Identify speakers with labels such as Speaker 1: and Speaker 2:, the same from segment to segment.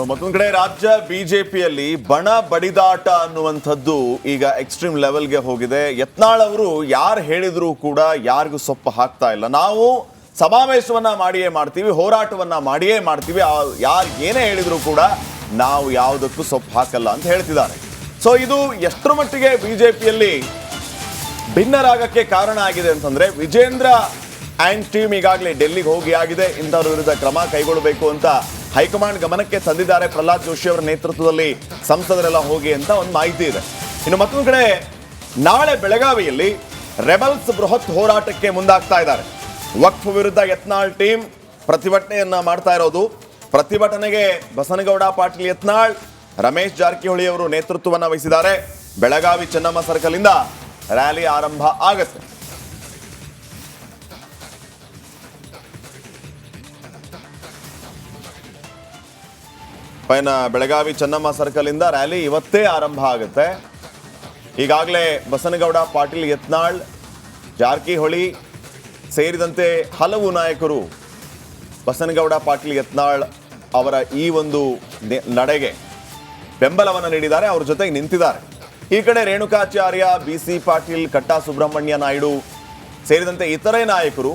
Speaker 1: ಮತ್ತೊಂದು ಕಡೆ ರಾಜ್ಯ ಬಿಜೆಪಿಯಲ್ಲಿ ಬಣ ಬಡಿದಾಟ ಅನ್ನುವಂಥದ್ದು ಈಗ ಎಕ್ಸ್ಟ್ರೀಮ್ ಲೆವೆಲ್ಗೆ ಹೋಗಿದೆ. ಯತ್ನಾಳ್ ಅವರು ಯಾರು ಹೇಳಿದ್ರು ಕೂಡ ಯಾರಿಗೂ ಸೊಪ್ಪು ಹಾಕ್ತಾ ಇಲ್ಲ. ನಾವು ಸಮಾವೇಶವನ್ನ ಮಾಡಿಯೇ ಮಾಡ್ತೀವಿ, ಹೋರಾಟವನ್ನ ಮಾಡಿಯೇ ಮಾಡ್ತೀವಿ, ಯಾರು ಏನೇ ಹೇಳಿದ್ರು ಕೂಡ ನಾವು ಯಾವುದಕ್ಕೂ ಸೊಪ್ಪು ಹಾಕಲ್ಲ ಅಂತ ಹೇಳ್ತಿದ್ದಾರೆ. ಸೊ ಇದು ಎಷ್ಟರ ಮಟ್ಟಿಗೆ ಬಿಜೆಪಿಯಲ್ಲಿ ಭಿನ್ನರಾಗಕ್ಕೆ ಕಾರಣ ಆಗಿದೆ ಅಂತಂದ್ರೆ, ವಿಜೇಂದ್ರ ಆ್ಯಂಡ್ ಟೀಮ್ ಈಗಾಗಲೇ ಡೆಲ್ಲಿಗೆ ಹೋಗಿ ಆಗಿದೆ. ಇಂಥವ್ರ ವಿರುದ್ಧ ಕ್ರಮ ಕೈಗೊಳ್ಳಬೇಕು ಅಂತ ಹೈಕಮಾಂಡ್ ಗಮನಕ್ಕೆ ತಂದಿದ್ದಾರೆ. ಪ್ರಹ್ಲಾದ್ ಜೋಶಿ ಅವರ ನೇತೃತ್ವದಲ್ಲಿ ಸಂಸದರೆಲ್ಲ ಹೋಗಿ ಅಂತ ಒಂದು ಮಾಹಿತಿ ಇದೆ. ಇನ್ನು ಮತ್ತೊಂದು ಕಡೆ ನಾಳೆ ಬೆಳಗಾವಿಯಲ್ಲಿ ರೆಬಲ್ಸ್ ಬೃಹತ್ ಹೋರಾಟಕ್ಕೆ ಮುಂದಾಗ್ತಾ ಇದ್ದಾರೆ. ವಕ್ಫ್ ವಿರುದ್ಧ ಯತ್ನಾಳ್ ಟೀಮ್ ಪ್ರತಿಭಟನೆಯನ್ನ ಮಾಡ್ತಾ ಇರೋದು. ಪ್ರತಿಭಟನೆಗೆ ಬಸನಗೌಡ ಪಾಟೀಲ್ ಯತ್ನಾಳ್, ರಮೇಶ್ ಜಾರಕಿಹೊಳಿ ಅವರು ನೇತೃತ್ವವನ್ನು ವಹಿಸಿದ್ದಾರೆ. ಬೆಳಗಾವಿ ಚೆನ್ನಮ್ಮ ಸರ್ಕಲ್ ಇಂದ ರ್ಯಾಲಿ ಆರಂಭ ಆಗುತ್ತೆ. ಬೆಳಗಾವಿ ಚೆನ್ನಮ್ಮ ಸರ್ಕಲ್ ಇಂದ ರ್ಯಾಲಿ ಇವತ್ತೇ ಆರಂಭ ಆಗುತ್ತೆ. ಈಗಾಗಲೇ ಬಸನಗೌಡ ಪಾಟೀಲ್ ಯತ್ನಾಳ್, ಜಾರಕಿಹೊಳಿ ಸೇರಿದಂತೆ ಹಲವು ನಾಯಕರು ಬಸನಗೌಡ ಪಾಟೀಲ್ ಯತ್ನಾಳ್ ಅವರ ಈ ಒಂದು ನಡೆಗೆ ಬೆಂಬಲವನ್ನು ನೀಡಿದ್ದಾರೆ, ಅವ್ರ ಜೊತೆಗೆ ನಿಂತಿದ್ದಾರೆ. ಈ ಕಡೆ ರೇಣುಕಾಚಾರ್ಯ, BC ಪಾಟೀಲ್, ಕಟ್ಟಾ ಸುಬ್ರಹ್ಮಣ್ಯ ನಾಯ್ಡು ಸೇರಿದಂತೆ ಇತರೆ ನಾಯಕರು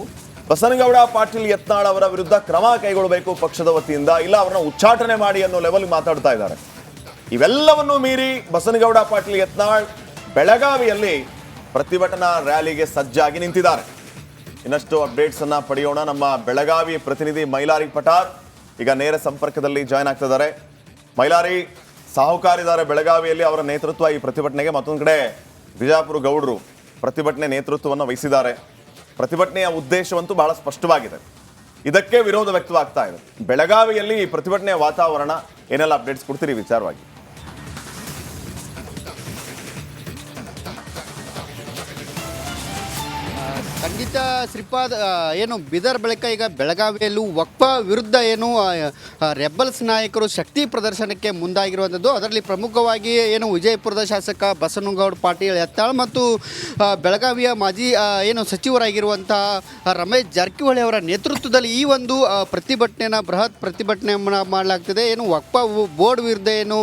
Speaker 1: ಬಸನಗೌಡ ಪಾಟೀಲ್ ಯತ್ನಾಳ್ ಅವರ ವಿರುದ್ಧ ಕ್ರಮ ಕೈಗೊಳ್ಳಬೇಕು ಪಕ್ಷದ ವತಿಯಿಂದ, ಇಲ್ಲ ಅವರನ್ನ ಉಚ್ಚಾಟನೆ ಮಾಡಿ ಅನ್ನೋ ಲೆವೆಲ್ ಮಾತಾಡ್ತಾ ಇದ್ದಾರೆ. ಇವೆಲ್ಲವನ್ನೂ ಮೀರಿ ಬಸನಗೌಡ ಪಾಟೀಲ್ ಯತ್ನಾಳ್ ಬೆಳಗಾವಿಯಲ್ಲಿ ಪ್ರತಿಭಟನಾ ರ್ಯಾಲಿಗೆ ಸಜ್ಜಾಗಿ ನಿಂತಿದ್ದಾರೆ. ಇನ್ನಷ್ಟು ಅಪ್ಡೇಟ್ಸ್ ಅನ್ನ ಪಡೆಯೋಣ. ನಮ್ಮ ಬೆಳಗಾವಿ ಪ್ರತಿನಿಧಿ ಮೈಲಾರಿ ಪಟಾರ್ ಈಗ ನೇರ ಸಂಪರ್ಕದಲ್ಲಿ ಜಾಯ್ನ್ ಆಗ್ತಿದ್ದಾರೆ. ಮೈಲಾರಿ, ಸಾಹುಕಾರಿದ್ದಾರೆ ಬೆಳಗಾವಿಯಲ್ಲಿ, ಅವರ ನೇತೃತ್ವ ಈ ಪ್ರತಿಭಟನೆಗೆ. ಮತ್ತೊಂದು ಕಡೆ ಬಿಜಾಪುರ ಗೌಡರು ಪ್ರತಿಭಟನೆ ನೇತೃತ್ವವನ್ನು ವಹಿಸಿದ್ದಾರೆ. ಪ್ರತಿಭಟನೆಯ ಉದ್ದೇಶವಂತೂ ಬಹಳ ಸ್ಪಷ್ಟವಾಗಿದೆ. ಇದಕ್ಕೆ ವಿರೋಧ ವ್ಯಕ್ತವಾಗ್ತಾ ಇದೆ. ಬೆಳಗಾವಿಯಲ್ಲಿ ಈ ಪ್ರತಿಭಟನೆಯ ವಾತಾವರಣ ಏನೆಲ್ಲ ಅಪ್ಡೇಟ್ಸ್ ಕೊಡ್ತೀರಿ ವಿಚಾರವಾಗಿ?
Speaker 2: ಖಂಡಿತ ಶ್ರೀಪಾದ್, ಏನು ಬೀದರ್ ಬಳಿಕ ಈಗ ಬೆಳಗಾವಿಯಲ್ಲೂ ವಕ್ಫ ವಿರುದ್ಧ ಏನು ರೆಬಲ್ಸ್ ನಾಯಕರು ಶಕ್ತಿ ಪ್ರದರ್ಶನಕ್ಕೆ ಮುಂದಾಗಿರುವಂಥದ್ದು. ಅದರಲ್ಲಿ ಪ್ರಮುಖವಾಗಿ ಏನು ವಿಜಯಪುರದ ಶಾಸಕ ಬಸನಗೌಡ ಪಾಟೀಲ್ ಯತ್ನಾಳ್ ಮತ್ತು ಬೆಳಗಾವಿಯ ಮಾಜಿ ಏನು ಸಚಿವರಾಗಿರುವಂಥ ರಮೇಶ್ ಜಾರಕಿಹೊಳಿ ಅವರ ನೇತೃತ್ವದಲ್ಲಿ ಈ ಒಂದು ಪ್ರತಿಭಟನೆಯನ್ನು ಬೃಹತ್ ಪ್ರತಿಭಟನೆ ಮಾಡಲಾಗ್ತಿದೆ. ಏನು ವಕ್ಫ ಬೋರ್ಡ್ ವಿರುದ್ಧ ಏನು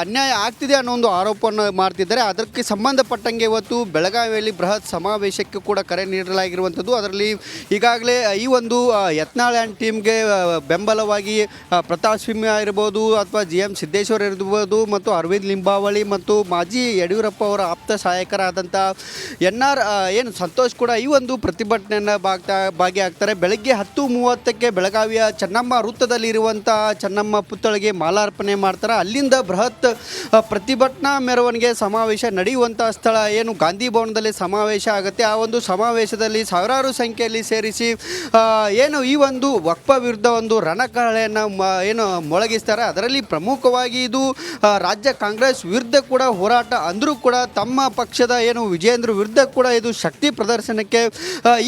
Speaker 2: ಅನ್ಯಾಯ ಆಗ್ತಿದೆ ಅನ್ನೋ ಒಂದು ಆರೋಪವನ್ನು ಮಾಡ್ತಿದ್ದಾರೆ. ಅದಕ್ಕೆ ಸಂಬಂಧಪಟ್ಟಂಗೆ ಇವತ್ತು ಬೆಳಗಾವಿಯಲ್ಲಿ ಬೃಹತ್ ಸಮಾವೇಶಕ್ಕೆ ಕೂಡ ಕರೆ ನೀಡಲಾಗಿರುವಂಥದ್ದು. ಅದರಲ್ಲಿ ಈಗಾಗಲೇ ಈ ಒಂದು ಯತ್ನಾಳ್ ಆ್ಯಂಡ್ ಟೀಮ್ಗೆ ಬೆಂಬಲವಾಗಿ ಪ್ರತಾಪ್ ಸಿಂಹ ಇರ್ಬೋದು ಅಥವಾ GM ಸಿದ್ದೇಶ್ವರ್ ಇರ್ಬೋದು ಮತ್ತು ಅರವಿಂದ್ ಲಿಂಬಾವಳಿ ಮತ್ತು ಮಾಜಿ ಯಡಿಯೂರಪ್ಪ ಅವರ ಆಪ್ತ ಸಹಾಯಕರಾದಂಥ NR ಏನು ಸಂತೋಷ್ ಕೂಡ ಈ ಒಂದು ಪ್ರತಿಭಟನೆಯನ್ನು ಭಾಗಿಯಾಗ್ತಾರೆ. ಬೆಳಗ್ಗೆ 10:30ಕ್ಕೆ ಬೆಳಗಾವಿಯ ಚೆನ್ನಮ್ಮ ವೃತ್ತದಲ್ಲಿರುವಂಥ ಚೆನ್ನಮ್ಮ ಪುತ್ಥಳಿಗೆ ಮಾಲಾರ್ಪಣೆ ಮಾಡ್ತಾರೆ. ಅಲ್ಲಿಂದ ಬೃಹತ್ ಪ್ರತಿಭಟನಾ ಮೆರವಣಿಗೆ ಸಮಾವೇಶ ನಡೆಯುವಂಥ ಸ್ಥಳ ಏನು ಗಾಂಧಿ ಭವನದಲ್ಲಿ ಸಮಾವೇಶ ಆಗುತ್ತೆ. ಆ ಒಂದು ಸಮಾವೇಶದಲ್ಲಿ ಸಾವಿರಾರು ಸಂಖ್ಯೆಯಲ್ಲಿ ಸೇರಿಸಿ ಏನು ಈ ಒಂದು ವಕ್ಫ ವಿರುದ್ಧ ಒಂದು ರಣಕಹಳೆಯನ್ನು ಏನು ಮೊಳಗಿಸ್ತಾರೆ. ಅದರಲ್ಲಿ ಪ್ರಮುಖವಾಗಿ ಇದು ರಾಜ್ಯ ಕಾಂಗ್ರೆಸ್ ವಿರುದ್ಧ ಕೂಡ ಹೋರಾಟ ಅಂದರೂ ಕೂಡ ತಮ್ಮ ಪಕ್ಷದ ಏನು ವಿಜೇಂದ್ರ ವಿರುದ್ಧ ಕೂಡ ಇದು ಶಕ್ತಿ ಪ್ರದರ್ಶನಕ್ಕೆ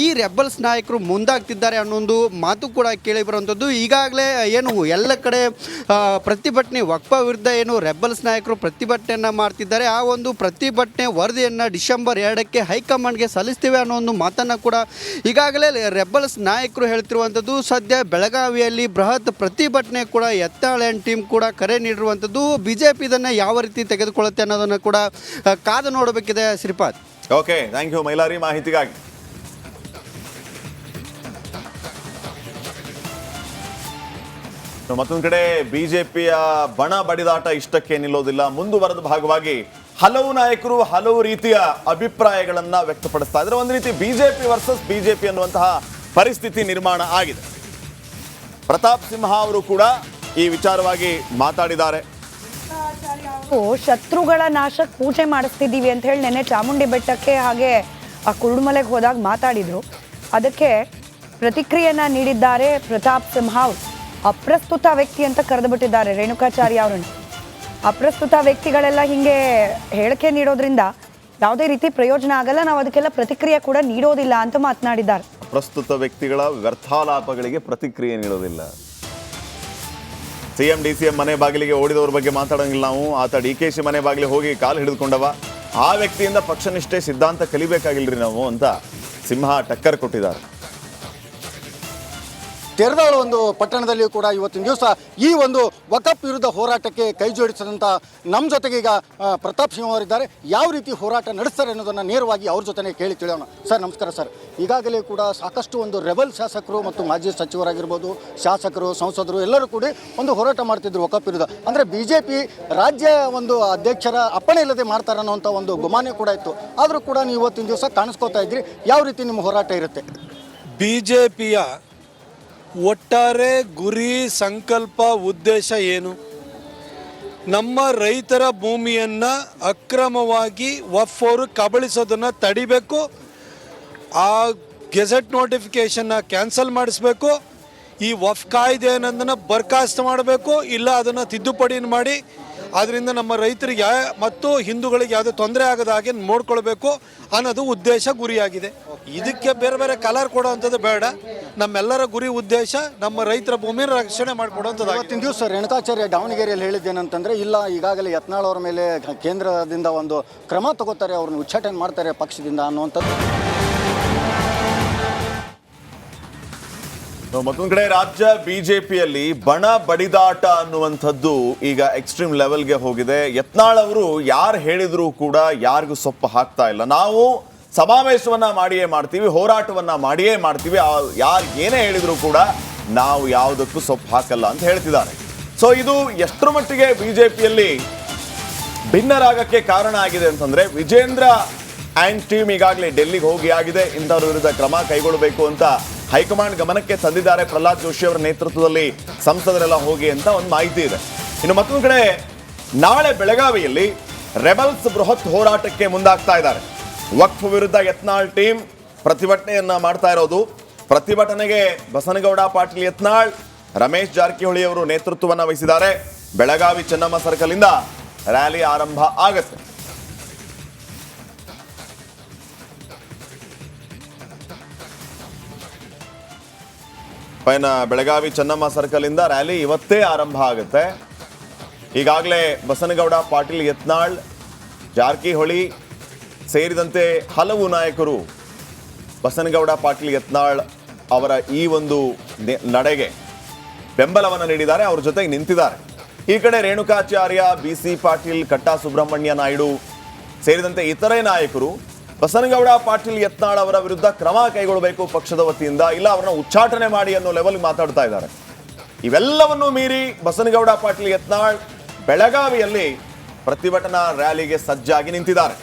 Speaker 2: ಈ ರೆಬಲ್ಸ್ ನಾಯಕರು ಮುಂದಾಗ್ತಿದ್ದಾರೆ ಅನ್ನೋ ಒಂದು ಮಾತು ಕೂಡ ಕೇಳಿ ಬರುವಂಥದ್ದು. ಈಗಾಗಲೇ ಏನು ಎಲ್ಲ ಕಡೆ ಪ್ರತಿಭಟನೆ ವಕ್ಫ ವಿರುದ್ಧ ಏನು ರೆಬಲ್ಸ್ ನಾಯಕರು ಪ್ರತಿಭಟನೆಯನ್ನು ಮಾಡ್ತಿದ್ದಾರೆ. ಆ ಒಂದು ಪ್ರತಿಭಟನೆ ವರದಿಯನ್ನು ಡಿಸೆಂಬರ್ 2ಕ್ಕೆ ಹೈಕಮಾಂಡ್ಗೆ ಸಲ್ಲಿಸ್ತೀವಿ ಅನ್ನೋ ಒಂದು ಮಾತನ್ನು ಕೂಡ ಈಗಾಗಲೇ ರೆಬಲ್ಸ್ ನಾಯಕರು ಹೇಳ್ತಿರುವಂಥದ್ದು. ಸದ್ಯ ಬೆಳಗಾವಿಯಲ್ಲಿ ಬೃಹತ್ ಪ್ರತಿಭಟನೆ ಕೂಡ ಯತ್ನಾಳ್ ಆ್ಯಂಡ್ ಟೀಮ್ ಕೂಡ ಕರೆ ನೀಡಿರುವಂಥದ್ದು. BJP ಇದನ್ನು ಯಾವ ರೀತಿ ತೆಗೆದುಕೊಳ್ಳುತ್ತೆ ಅನ್ನೋದನ್ನು ಕೂಡ ಕಾದು ನೋಡಬೇಕಿದೆ Shripad.
Speaker 1: Okay, thank you Mailari ಮಾಹಿತಿಗಾಗಿ. ಮತ್ತೊಂದು ಕಡೆ ಬಿಜೆಪಿಯ ಬಣ ಬಡಿದಾಟ ಇಷ್ಟಕ್ಕೆ ನಿಲ್ಲೋದಿಲ್ಲ. ಮುಂದುವರೆದ ಭಾಗವಾಗಿ ಹಲವು ನಾಯಕರು ಹಲವು ರೀತಿಯ ಅಭಿಪ್ರಾಯಗಳನ್ನ ವ್ಯಕ್ತಪಡಿಸ್ತಾ ಇದ್ದಾರೆ. ಒಂದು ರೀತಿ ಬಿಜೆಪಿ ವರ್ಸಸ್ ಬಿಜೆಪಿ ಅನ್ನುವಂತಹ ಪರಿಸ್ಥಿತಿ ನಿರ್ಮಾಣ ಆಗಿದೆ. ಪ್ರತಾಪ್ ಸಿಂಹ ಅವರು ಕೂಡ ಈ ವಿಚಾರವಾಗಿ ಮಾತಾಡಿದ್ದಾರೆ.
Speaker 3: ಶತ್ರುಗಳ ನಾಶಕ್ಕೆ ಪೂಜೆ ಮಾಡಿಸ್ತಿದ್ದೀವಿ ಅಂತ ಹೇಳಿ ನೆನ್ನೆ ಚಾಮುಂಡಿ ಬೆಟ್ಟಕ್ಕೆ ಹಾಗೆ ಆ ಕುರುಡುಮಲೆಗೆ ಹೋದಾಗ ಮಾತಾಡಿದ್ರು. ಅದಕ್ಕೆ ಪ್ರತಿಕ್ರಿಯೆಯನ್ನ ನೀಡಿದ್ದಾರೆ ಪ್ರತಾಪ್ ಸಿಂಹ. ಅಪ್ರಸ್ತುತ ವ್ಯಕ್ತಿ ಅಂತ ಕರೆದು ಬಿಟ್ಟಿದ್ದಾರೆ ರೇಣುಕಾಚಾರ್ಯ ಅವರನ್ನು. ಅಪ್ರಸ್ತುತ ವ್ಯಕ್ತಿಗಳೆಲ್ಲ ಹಿಂಗೆ ಹೇಳಿಕೆ ನೀಡೋದ್ರಿಂದ ಯಾವುದೇ ರೀತಿ ಪ್ರಯೋಜನ ಆಗಲ್ಲ, ನಾವು ಅದಕ್ಕೆಲ್ಲ ಪ್ರತಿಕ್ರಿಯೆ ಕೂಡ ನೀಡೋದಿಲ್ಲ ಅಂತ ಮಾತನಾಡಿದ್ದಾರೆ.
Speaker 1: ಪ್ರಸ್ತುತ ವ್ಯಕ್ತಿಗಳ ವ್ಯರ್ಥಾಲಾಪಗಳಿಗೆ ಪ್ರತಿಕ್ರಿಯೆ ನೀಡೋದಿಲ್ಲ. CM DCM ಮನೆ ಬಾಗಿಲಿಗೆ ಓಡಿದವ್ರ ಬಗ್ಗೆ ಮಾತಾಡೋಂಗಿಲ್ಲ ನಾವು. ಆತ DKC ಮನೆ ಬಾಗಿಲಿಗೆ ಹೋಗಿ ಕಾಲು ಹಿಡಿದುಕೊಂಡವ, ಆ ವ್ಯಕ್ತಿಯಿಂದ ಪಕ್ಷನಿಷ್ಠೆ ಸಿದ್ಧಾಂತ ಕಲಿಬೇಕಾಗಿಲ್ರಿ ನಾವು ಅಂತ ಸಿಂಹ ಟಕ್ಕರ್ ಕೊಟ್ಟಿದ್ದಾರೆ.
Speaker 4: ತೆರೆದಾಳು ಒಂದು ಪಟ್ಟಣದಲ್ಲಿಯೂ ಕೂಡ ಇವತ್ತಿನ ದಿವಸ ಈ ಒಂದು ವಕಫ್ ವಿರುದ್ಧ ಹೋರಾಟಕ್ಕೆ ಕೈ ಜೋಡಿಸಿದಂಥ ನಮ್ಮ ಜೊತೆಗೆ ಈಗ ಪ್ರತಾಪ್ ಸಿಂಹ ಅವರಿದ್ದಾರೆ. ಯಾವ ರೀತಿ ಹೋರಾಟ ನಡೆಸ್ತಾರೆ ಅನ್ನೋದನ್ನು ನೇರವಾಗಿ ಅವ್ರ ಜೊತೆ ಕೇಳಿ ತಿಳಿಯೋಣ. ಸರ್ ನಮಸ್ಕಾರ ಸರ್. ಈಗಾಗಲೇ ಕೂಡ ಸಾಕಷ್ಟು ಒಂದು ರೆಬಲ್ ಶಾಸಕರು ಮತ್ತು ಮಾಜಿ ಸಚಿವರಾಗಿರ್ಬೋದು, ಶಾಸಕರು, ಸಂಸದರು ಎಲ್ಲರೂ ಕೂಡ ಒಂದು ಹೋರಾಟ ಮಾಡ್ತಿದ್ರು ವಕಫ್ ವಿರುದ್ಧ. ಅಂದರೆ BJP ರಾಜ್ಯ ಒಂದು ಅಧ್ಯಕ್ಷರ ಅಪ್ಪಣೆ ಇಲ್ಲದೆ ಮಾಡ್ತಾರೆ ಅನ್ನೋಂಥ ಒಂದು ಗುಮಾನೆ ಕೂಡ ಇತ್ತು. ಆದರೂ ಕೂಡ ನೀವು ಇವತ್ತಿನ ದಿವಸ ಕಾಣಿಸ್ಕೋತಾ ಇದ್ರಿ. ಯಾವ ರೀತಿ ನಿಮ್ಮ ಹೋರಾಟ ಇರುತ್ತೆ?
Speaker 5: BJPಯ ಒಟ್ಟಾರೆ ಗುರಿ, ಸಂಕಲ್ಪ, ಉದ್ದೇಶ ಏನು? ನಮ್ಮ ರೈತರ ಭೂಮಿಯನ್ನು ಅಕ್ರಮವಾಗಿ ವಕ್ಫ್ ಅವರು ಕಬಳಿಸೋದನ್ನು ತಡಿಬೇಕು, ಆ ಗೆಜೆಟ್ ನೋಟಿಫಿಕೇಷನ್ನ ಕ್ಯಾನ್ಸಲ್ ಮಾಡಿಸ್ಬೇಕು, ಈ ವಕ್ಫ್ ಕಾಯ್ದೆ ಅನ್ನೋದನ್ನು ಬರ್ಖಾಸ್ತು ಮಾಡಬೇಕು, ಇಲ್ಲ ಅದನ್ನು ತಿದ್ದುಪಡಿ ಮಾಡಿ ಅದರಿಂದ ನಮ್ಮ ರೈತರಿಗೆ ಮತ್ತು ಹಿಂದೂಗಳಿಗೆ ಯಾವುದೇ ತೊಂದರೆ ಆಗದ ಹಾಗೆ ನೋಡ್ಕೊಳ್ಬೇಕು ಅನ್ನೋದು ಉದ್ದೇಶ, ಗುರಿಯಾಗಿದೆ. ಇದಕ್ಕೆ ಬೇರೆ ಬೇರೆ ಕಲರ್ ಕೊಡುವಂಥದ್ದು ಬೇಡ. ನಮ್ಮೆಲ್ಲರ ಗುರಿ, ಉದ್ದೇಶ ನಮ್ಮ ರೈತರ ಭೂಮಿಯನ್ನು ರಕ್ಷಣೆ ಮಾಡಿಕೊಡುವಂಥದ್ದು.
Speaker 4: ಇವತ್ತಿನ ದಿವಸ ರೇಣುಕಾಚಾರ್ಯ ದಾವಣಗೆರೆಯಲ್ಲಿ ಹೇಳಿದ್ದೇನಂತಂದರೆ, ಇಲ್ಲ ಈಗಾಗಲೇ ಯತ್ನಾಳ್ ಅವರ ಮೇಲೆ ಕೇಂದ್ರದಿಂದ ಒಂದು ಕ್ರಮ ತಗೋತಾರೆ, ಅವ್ರನ್ನ ಉಚ್ಚಾಟನೆ ಮಾಡ್ತಾರೆ ಪಕ್ಷದಿಂದ ಅನ್ನುವಂಥದ್ದು.
Speaker 1: ಮತ್ತೊಂದು ಕಡೆ ರಾಜ್ಯ BJPಯಲ್ಲಿ ಬಣ ಬಡಿದಾಟ ಅನ್ನುವಂಥದ್ದು ಈಗ ಎಕ್ಸ್ಟ್ರೀಮ್ ಲೆವೆಲ್ಗೆ ಹೋಗಿದೆ. ಯತ್ನಾಳ್ ಅವರು ಯಾರು ಹೇಳಿದ್ರು ಕೂಡ ಯಾರಿಗೂ ಸೊಪ್ಪು ಹಾಕ್ತಾ ಇಲ್ಲ. ನಾವು ಸಮಾವೇಶವನ್ನ ಮಾಡಿಯೇ ಮಾಡ್ತೀವಿ, ಹೋರಾಟವನ್ನ ಮಾಡಿಯೇ ಮಾಡ್ತೀವಿ, ಯಾರು ಏನೇ ಹೇಳಿದ್ರು ಕೂಡ ನಾವು ಯಾವುದಕ್ಕೂ ಸೊಪ್ಪು ಹಾಕಲ್ಲ ಅಂತ ಹೇಳ್ತಿದ್ದಾರೆ. ಸೊ ಇದು ಎಷ್ಟರ ಮಟ್ಟಿಗೆ BJPಯಲ್ಲಿ ಭಿನ್ನರಾಗಕ್ಕೆ ಕಾರಣ ಆಗಿದೆ ಅಂತಂದ್ರೆ, ವಿಜೇಂದ್ರ ಆ್ಯಂಡ್ ಟೀಮ್ ಈಗಾಗಲೇ ಡೆಲ್ಲಿಗೆ ಹೋಗಿ ಆಗಿದೆ. ಇಂಥವ್ರ ವಿರುದ್ಧ ಕ್ರಮ ಕೈಗೊಳ್ಳಬೇಕು ಅಂತ ಹೈಕಮಾಂಡ್ ಗಮನಕ್ಕೆ ತಂದಿದ್ದಾರೆ. ಪ್ರಹ್ಲಾದ್ ಜೋಶಿ ಅವರ ನೇತೃತ್ವದಲ್ಲಿ ಸಂಸದರೆಲ್ಲ ಹೋಗಿ ಅಂತ ಒಂದು ಮಾಹಿತಿ ಇದೆ. ಇನ್ನು ಮತ್ತೊಂದು ಕಡೆ ನಾಳೆ ಬೆಳಗಾವಿಯಲ್ಲಿ ರೆಬಲ್ಸ್ ಬೃಹತ್ ಹೋರಾಟಕ್ಕೆ ಮುಂದಾಗ್ತಾ ಇದ್ದಾರೆ. ವಕ್ಫ್ ವಿರುದ್ಧ ಯತ್ನಾಳ್ ಟೀಮ್ ಪ್ರತಿಭಟನೆಯನ್ನ ಮಾಡ್ತಾ ಇರೋದು. ಪ್ರತಿಭಟನೆಗೆ ಬಸನಗೌಡ ಪಾಟೀಲ್ ಯತ್ನಾಳ್, ರಮೇಶ್ ಜಾರಕಿಹೊಳಿ ಅವರು ನೇತೃತ್ವವನ್ನು ವಹಿಸಿದ್ದಾರೆ. ಬೆಳಗಾವಿ ಚೆನ್ನಮ್ಮ ಸರ್ಕಲ್ ಇಂದ ರ್ಯಾಲಿ ಆರಂಭ ಆಗುತ್ತೆ. ಬೆಳಗಾವಿ ಚೆನ್ನಮ್ಮ ಸರ್ಕಲ್ ಇಂದ ರ್ಯಾಲಿ ಇವತ್ತೇ ಆರಂಭ ಆಗುತ್ತೆ. ಈಗಾಗಲೇ ಬಸನಗೌಡ ಪಾಟೀಲ್ ಯತ್ನಾಳ್, ಜಾರಕಿಹೊಳಿ ಸೇರಿದಂತೆ ಹಲವು ನಾಯಕರು ಬಸನಗೌಡ ಪಾಟೀಲ್ ಯತ್ನಾಳ್ ಅವರ ಈ ಒಂದು ನಡೆಗೆ ಬೆಂಬಲವನ್ನು ನೀಡಿದ್ದಾರೆ, ಅವ್ರ ಜೊತೆಗೆ ನಿಂತಿದ್ದಾರೆ. ಈ ಕಡೆ ರೇಣುಕಾಚಾರ್ಯ, BC ಪಾಟೀಲ್, ಕಟ್ಟಾ ಸುಬ್ರಹ್ಮಣ್ಯ ನಾಯ್ಡು ಸೇರಿದಂತೆ ಇತರೆ ನಾಯಕರು ಬಸನಗೌಡ ಪಾಟೀಲ್ ಯತ್ನಾಳ್ ಅವರ ವಿರುದ್ಧ ಕ್ರಮ ಕೈಗೊಳ್ಳಬೇಕು ಪಕ್ಷದ ವತಿಯಿಂದ, ಇಲ್ಲ ಅವರನ್ನ ಉಚ್ಚಾಟನೆ ಮಾಡಿ ಅನ್ನೋ ಲೆವೆಲ್ ಮಾತಾಡ್ತಾ ಇದ್ದಾರೆ. ಇವೆಲ್ಲವನ್ನೂ ಮೀರಿ ಬಸನಗೌಡ ಪಾಟೀಲ್ ಯತ್ನಾಳ್ ಬೆಳಗಾವಿಯಲ್ಲಿ ಪ್ರತಿಭಟನಾ ರ್ಯಾಲಿಗೆ ಸಜ್ಜಾಗಿ ನಿಂತಿದ್ದಾರೆ.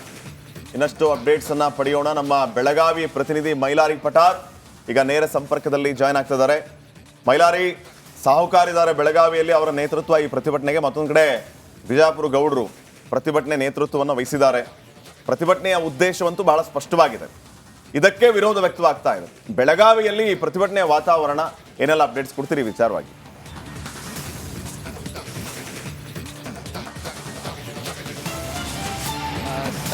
Speaker 1: ಇನ್ನಷ್ಟು ಅಪ್ಡೇಟ್ಸ್ ಅನ್ನ ಪಡೆಯೋಣ. ನಮ್ಮ ಬೆಳಗಾವಿ ಪ್ರತಿನಿಧಿ ಮೈಲಾರಿ ಪಟಾರ್ ಈಗ ನೇರ ಸಂಪರ್ಕದಲ್ಲಿ ಜಾಯ್ನ್ ಆಗ್ತಿದ್ದಾರೆ. ಮೈಲಾರಿ, ಸಾಹುಕಾರಿದ್ದಾರೆ ಬೆಳಗಾವಿಯಲ್ಲಿ, ಅವರ ನೇತೃತ್ವ ಈ ಪ್ರತಿಭಟನೆಗೆ. ಮತ್ತೊಂದು ಕಡೆ ಬಿಜಾಪುರ ಗೌಡರು ಪ್ರತಿಭಟನೆ ನೇತೃತ್ವವನ್ನು ವಹಿಸಿದ್ದಾರೆ. ಪ್ರತಿಭಟನೆಯ ಉದ್ದೇಶವಂತೂ ಬಹಳ ಸ್ಪಷ್ಟವಾಗಿದೆ. ಇದಕ್ಕೆ ವಿರೋಧ ವ್ಯಕ್ತವಾಗ್ತಾ ಇದೆ. ಬೆಳಗಾವಿಯಲ್ಲಿ ಈ ಪ್ರತಿಭಟನೆಯ ವಾತಾವರಣ ಏನೆಲ್ಲ ಅಪ್ಡೇಟ್ಸ್ ಕೊಡ್ತೀರಿ ವಿಚಾರವಾಗಿ?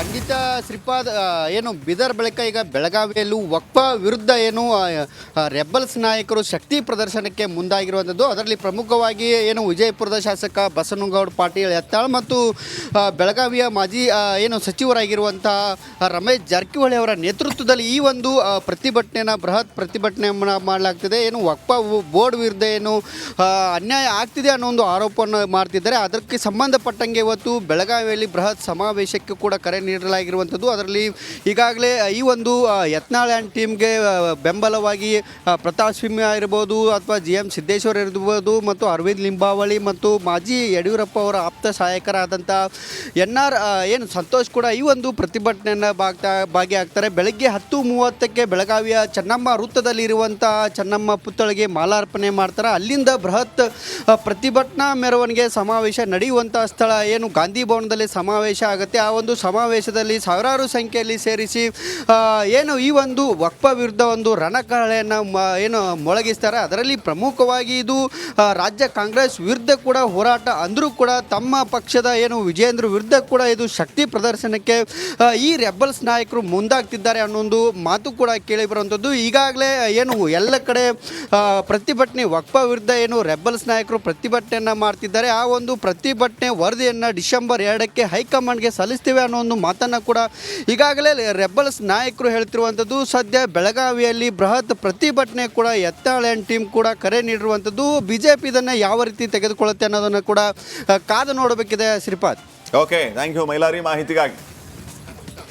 Speaker 2: ಖಂಡಿತ ಶ್ರೀಪಾದ್, ಏನು ಬೀದರ್ ಬಳಿಕ ಈಗ ಬೆಳಗಾವಿಯಲ್ಲೂ ವಕ್ಫ ವಿರುದ್ಧ ಏನು ರೆಬಲ್ಸ್ ನಾಯಕರು ಶಕ್ತಿ ಪ್ರದರ್ಶನಕ್ಕೆ ಮುಂದಾಗಿರುವಂಥದ್ದು. ಅದರಲ್ಲಿ ಪ್ರಮುಖವಾಗಿ ಏನು ವಿಜಯಪುರದ ಶಾಸಕ ಬಸನಗೌಡ ಪಾಟೀಲ್ ಯತ್ನಾಳ್ ಮತ್ತು ಬೆಳಗಾವಿಯ ಮಾಜಿ ಏನು ಸಚಿವರಾಗಿರುವಂಥ ರಮೇಶ್ ಜಾರಕಿಹೊಳಿ ಅವರ ನೇತೃತ್ವದಲ್ಲಿ ಈ ಒಂದು ಪ್ರತಿಭಟನೆಯನ್ನು ಬೃಹತ್ ಪ್ರತಿಭಟನೆ ಮಾಡಲಾಗ್ತಿದೆ. ಏನು ವಕ್ಫ ಬೋರ್ಡ್ ವಿರುದ್ಧ ಏನು ಅನ್ಯಾಯ ಆಗ್ತಿದೆ ಅನ್ನೋ ಒಂದು ಆರೋಪವನ್ನು ಮಾಡ್ತಿದ್ದಾರೆ. ಅದಕ್ಕೆ ಸಂಬಂಧಪಟ್ಟಂಗೆ ಇವತ್ತು ಬೆಳಗಾವಿಯಲ್ಲಿ ಬೃಹತ್ ಸಮಾವೇಶಕ್ಕೆ ಕೂಡ ಕರೆ ನೀಡಲಾಗಿರುವಂಥದ್ದು. ಅದರಲ್ಲಿ ಈಗಾಗಲೇ ಈ ಒಂದು ಯತ್ನಾಳ್ ಆ್ಯಂಡ್ ಟೀಮ್ಗೆ ಬೆಂಬಲವಾಗಿ ಪ್ರತಾಪ್ ಸಿಂಹ ಇರ್ಬೋದು ಅಥವಾ GM ಸಿದ್ದೇಶ್ವರ್ ಇರ್ಬೋದು ಮತ್ತು ಅರವಿಂದ್ ಲಿಂಬಾವಳಿ ಮತ್ತು ಮಾಜಿ ಯಡಿಯೂರಪ್ಪ ಅವರ ಆಪ್ತ ಸಹಾಯಕರಾದಂಥ NR ಏನು ಸಂತೋಷ್ ಕೂಡ ಈ ಒಂದು ಪ್ರತಿಭಟನೆಯನ್ನು ಭಾಗಿಯಾಗ್ತಾರೆ. ಬೆಳಗ್ಗೆ 10:30ಕ್ಕೆ ಬೆಳಗಾವಿಯ ಚೆನ್ನಮ್ಮ ವೃತ್ತದಲ್ಲಿರುವಂಥ ಚೆನ್ನಮ್ಮ ಪುತ್ಥಳಿಗೆ ಮಾಲಾರ್ಪಣೆ ಮಾಡ್ತಾರೆ. ಅಲ್ಲಿಂದ ಬೃಹತ್ ಪ್ರತಿಭಟನಾ ಮೆರವಣಿಗೆ ಸಮಾವೇಶ ನಡೆಯುವಂಥ ಸ್ಥಳ ಏನು ಗಾಂಧಿ ಭವನದಲ್ಲಿ ಸಮಾವೇಶ ಆಗುತ್ತೆ. ಆ ಒಂದು ಸಮಾವೇಶದಲ್ಲಿ ಸಾವಿರಾರು ಸಂಖ್ಯೆಯಲ್ಲಿ ಸೇರಿಸಿ ಏನು ಈ ಒಂದು ವಕ್ಫ ವಿರುದ್ಧ ಒಂದು ರಣಕಹಳೆಯನ್ನು ಏನು ಮೊಳಗಿಸ್ತಾರೆ. ಅದರಲ್ಲಿ ಪ್ರಮುಖವಾಗಿ ಇದು ರಾಜ್ಯ ಕಾಂಗ್ರೆಸ್ ವಿರುದ್ಧ ಕೂಡ ಹೋರಾಟ ಅಂದರೂ ಕೂಡ ತಮ್ಮ ಪಕ್ಷದ ಏನು ವಿಜೇಂದ್ರ ವಿರುದ್ಧ ಕೂಡ ಇದು ಶಕ್ತಿ ಪ್ರದರ್ಶನಕ್ಕೆ ಈ ರೆಬಲ್ಸ್ ನಾಯಕರು ಮುಂದಾಗ್ತಿದ್ದಾರೆ ಅನ್ನೋ ಒಂದು ಮಾತು ಕೂಡ ಕೇಳಿ ಬರುವಂಥದ್ದು. ಈಗಾಗಲೇ ಏನು ಎಲ್ಲ ಕಡೆ ಪ್ರತಿಭಟನೆ ವಕ್ಫ ವಿರುದ್ಧ ಏನು ರೆಬಲ್ಸ್ ನಾಯಕರು ಪ್ರತಿಭಟನೆಯನ್ನು ಮಾಡ್ತಿದ್ದಾರೆ. ಆ ಒಂದು ಪ್ರತಿಭಟನೆ ವರದಿಯನ್ನು ಡಿಸೆಂಬರ್ 2ಕ್ಕೆ ಹೈಕಮಾಂಡ್ಗೆ ಸಲ್ಲಿಸ್ತೀವಿ ಅನ್ನೋ ಒಂದು ಮಾತನ್ನು ಕೂಡ ಈಗಾಗಲೇ ರೆಬಲ್ಸ್ ನಾಯಕರು ಹೇಳ್ತಿರುವಂಥದ್ದು. ಸದ್ಯ ಬೆಳಗಾವಿಯಲ್ಲಿ ಬೃಹತ್ ಪ್ರತಿಭಟನೆ ಕೂಡ ಯತ್ನಾಳ್ ಆ್ಯಂಡ್ ಟೀಮ್ ಕೂಡ ಕರೆ ನೀಡಿರುವಂಥದ್ದು. BJP ಇದನ್ನು ಯಾವ ರೀತಿ ತೆಗೆದುಕೊಳ್ಳುತ್ತೆ ಅನ್ನೋದನ್ನು ಕೂಡ ಕಾದು ನೋಡಬೇಕಿದೆ Shripad.
Speaker 1: Okay, thank you Mailari ಮಾಹಿತಿಗಾಗಿ.